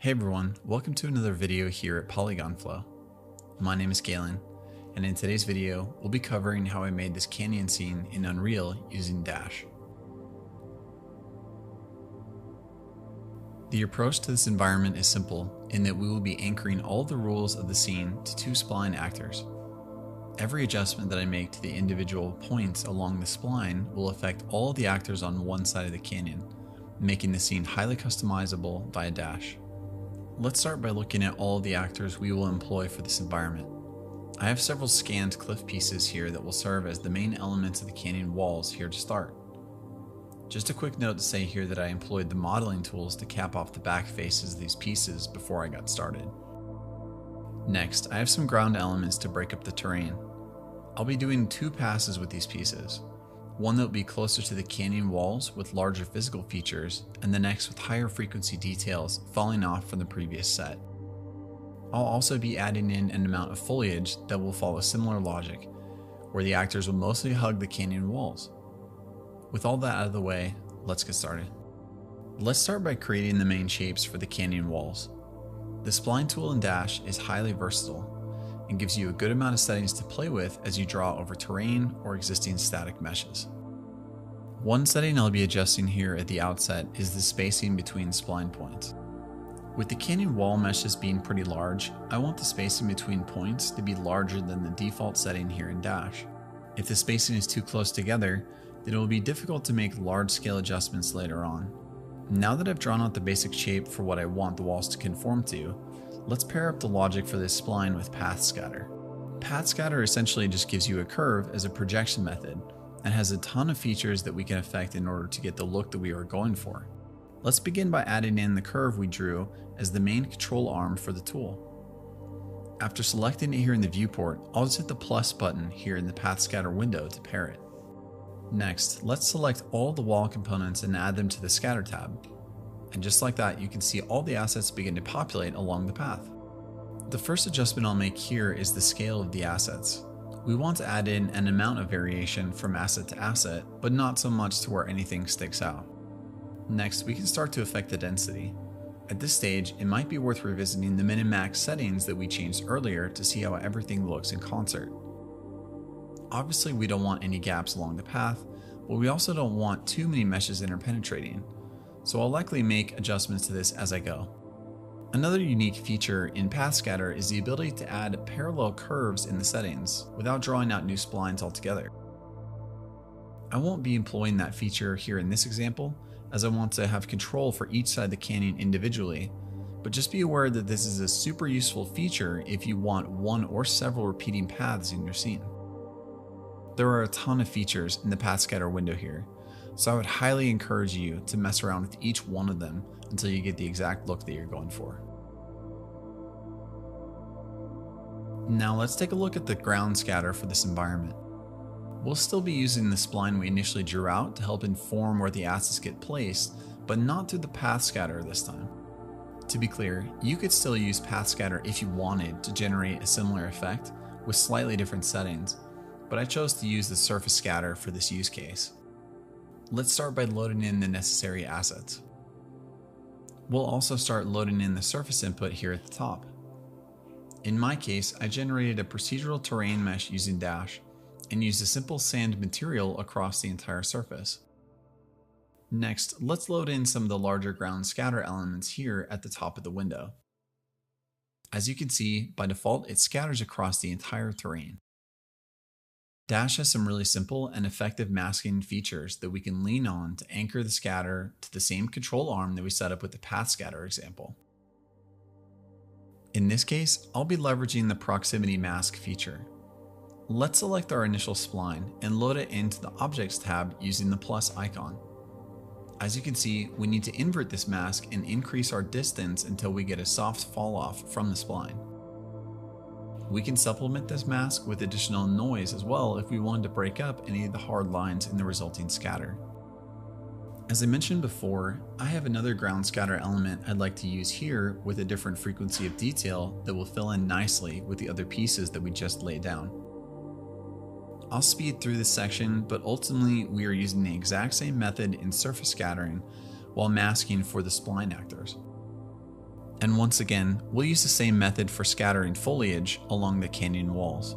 Hey everyone, welcome to another video here at Polygon Flow. My name is Galen, and in today's video, we'll be covering how I made this canyon scene in Unreal using Dash. The approach to this environment is simple in that we will be anchoring all the rules of the scene to two spline actors. Every adjustment that I make to the individual points along the spline will affect all the actors on one side of the canyon, making the scene highly customizable via Dash. Let's start by looking at all of the actors we will employ for this environment. I have several scanned cliff pieces here that will serve as the main elements of the canyon walls here to start. Just a quick note to say here that I employed the modeling tools to cap off the back faces of these pieces before I got started. Next, I have some ground elements to break up the terrain. I'll be doing two passes with these pieces. One that will be closer to the canyon walls with larger physical features, and the next with higher frequency details falling off from the previous set. I'll also be adding in an amount of foliage that will follow similar logic, where the actors will mostly hug the canyon walls. With all that out of the way, let's get started. Let's start by creating the main shapes for the canyon walls. The spline tool in Dash is highly versatile and gives you a good amount of settings to play with as you draw over terrain or existing static meshes. One setting I'll be adjusting here at the outset is the spacing between spline points. With the canyon wall meshes being pretty large, I want the spacing between points to be larger than the default setting here in Dash. If the spacing is too close together, then it will be difficult to make large-scale adjustments later on. Now that I've drawn out the basic shape for what I want the walls to conform to, let's pair up the logic for this spline with path scatter. Path scatter essentially just gives you a curve as a projection method and has a ton of features that we can affect in order to get the look that we are going for. Let's begin by adding in the curve we drew as the main control arm for the tool. After selecting it here in the viewport, I'll just hit the plus button here in the path scatter window to pair it. Next, let's select all the wall components and add them to the scatter tab. And just like that, you can see all the assets begin to populate along the path. The first adjustment I'll make here is the scale of the assets. We want to add in an amount of variation from asset to asset, but not so much to where anything sticks out. Next, we can start to affect the density. At this stage, it might be worth revisiting the min and max settings that we changed earlier to see how everything looks in concert. Obviously, we don't want any gaps along the path, but we also don't want too many meshes interpenetrating, so I'll likely make adjustments to this as I go. Another unique feature in path scatter is the ability to add parallel curves in the settings without drawing out new splines altogether. I won't be employing that feature here in this example, as I want to have control for each side of the canyon individually, but just be aware that this is a super useful feature if you want one or several repeating paths in your scene. There are a ton of features in the path scatter window here, so I would highly encourage you to mess around with each one of them until you get the exact look that you're going for. Now let's take a look at the ground scatter for this environment. We'll still be using the spline we initially drew out to help inform where the assets get placed, but not through the path scatter this time. To be clear, you could still use path scatter if you wanted to generate a similar effect with slightly different settings, but I chose to use the surface scatter for this use case. Let's start by loading in the necessary assets. We'll also start loading in the surface input here at the top. In my case, I generated a procedural terrain mesh using Dash and used a simple sand material across the entire surface. Next, let's load in some of the larger ground scatter elements here at the top of the window. As you can see, by default, it scatters across the entire terrain. Dash has some really simple and effective masking features that we can lean on to anchor the scatter to the same control arm that we set up with the path scatter example. In this case, I'll be leveraging the proximity mask feature. Let's select our initial spline and load it into the Objects tab using the plus icon. As you can see, we need to invert this mask and increase our distance until we get a soft fall off from the spline. We can supplement this mask with additional noise as well if we wanted to break up any of the hard lines in the resulting scatter. As I mentioned before, I have another ground scatter element I'd like to use here with a different frequency of detail that will fill in nicely with the other pieces that we just laid down. I'll speed through this section, but ultimately we are using the exact same method in surface scattering while masking for the spline actors. And once again, we'll use the same method for scattering foliage along the canyon walls.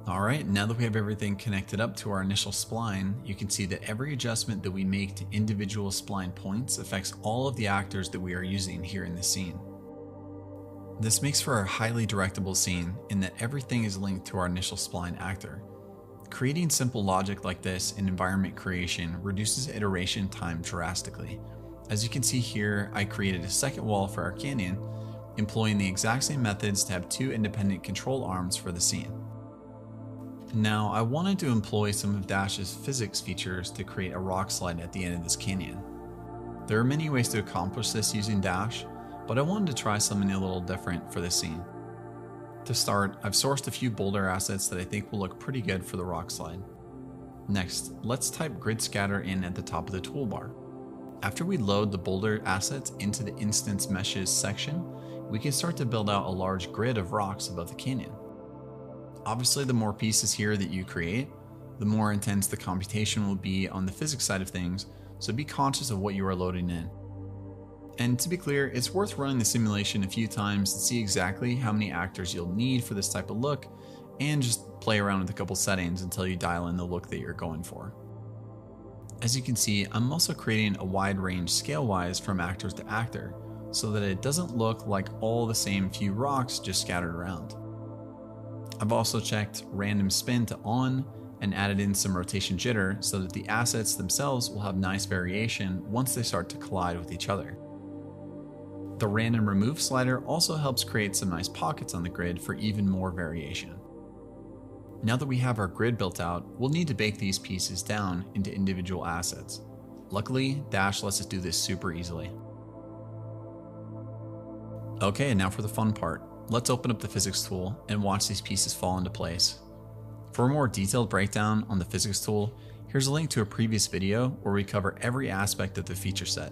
Alright, now that we have everything connected up to our initial spline, you can see that every adjustment that we make to individual spline points affects all of the actors that we are using here in the scene. This makes for a highly directable scene in that everything is linked to our initial spline actor. Creating simple logic like this in environment creation reduces iteration time drastically. As you can see here, I created a second wall for our canyon, employing the exact same methods to have two independent control arms for the scene. Now, I wanted to employ some of Dash's physics features to create a rock slide at the end of this canyon. There are many ways to accomplish this using Dash, but I wanted to try something a little different for this scene. To start, I've sourced a few boulder assets that I think will look pretty good for the rock slide. Next, let's type grid scatter in at the top of the toolbar. After we load the boulder assets into the instance meshes section, we can start to build out a large grid of rocks above the canyon. Obviously, the more pieces here that you create, the more intense the computation will be on the physics side of things, so be conscious of what you are loading in. And to be clear, it's worth running the simulation a few times to see exactly how many actors you'll need for this type of look, and just play around with a couple settings until you dial in the look that you're going for. As you can see, I'm also creating a wide range scale-wise from actors to actor, so that it doesn't look like all the same few rocks just scattered around. I've also checked random spin to on and added in some rotation jitter so that the assets themselves will have nice variation once they start to collide with each other. The random remove slider also helps create some nice pockets on the grid for even more variation. Now that we have our grid built out, we'll need to bake these pieces down into individual assets. Luckily, Dash lets us do this super easily. Okay, and now for the fun part. Let's open up the physics tool and watch these pieces fall into place. For a more detailed breakdown on the physics tool, here's a link to a previous video where we cover every aspect of the feature set.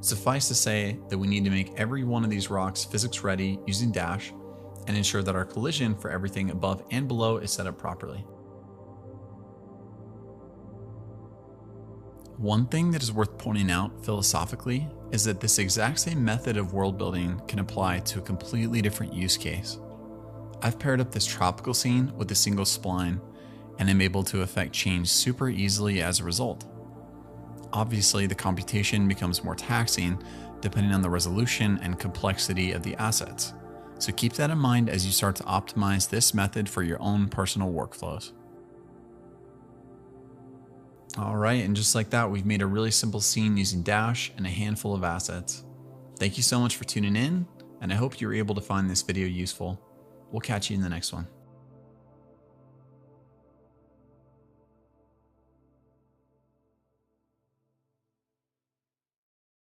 Suffice to say that we need to make every one of these rocks physics ready using Dash and ensure that our collision for everything above and below is set up properly. One thing that is worth pointing out philosophically is that this exact same method of world building can apply to a completely different use case. I've paired up this tropical scene with a single spline and am able to affect change super easily as a result. Obviously, the computation becomes more taxing depending on the resolution and complexity of the assets, so keep that in mind as you start to optimize this method for your own personal workflows. Alright, and just like that, we've made a really simple scene using Dash and a handful of assets. Thank you so much for tuning in, and I hope you were able to find this video useful. We'll catch you in the next one.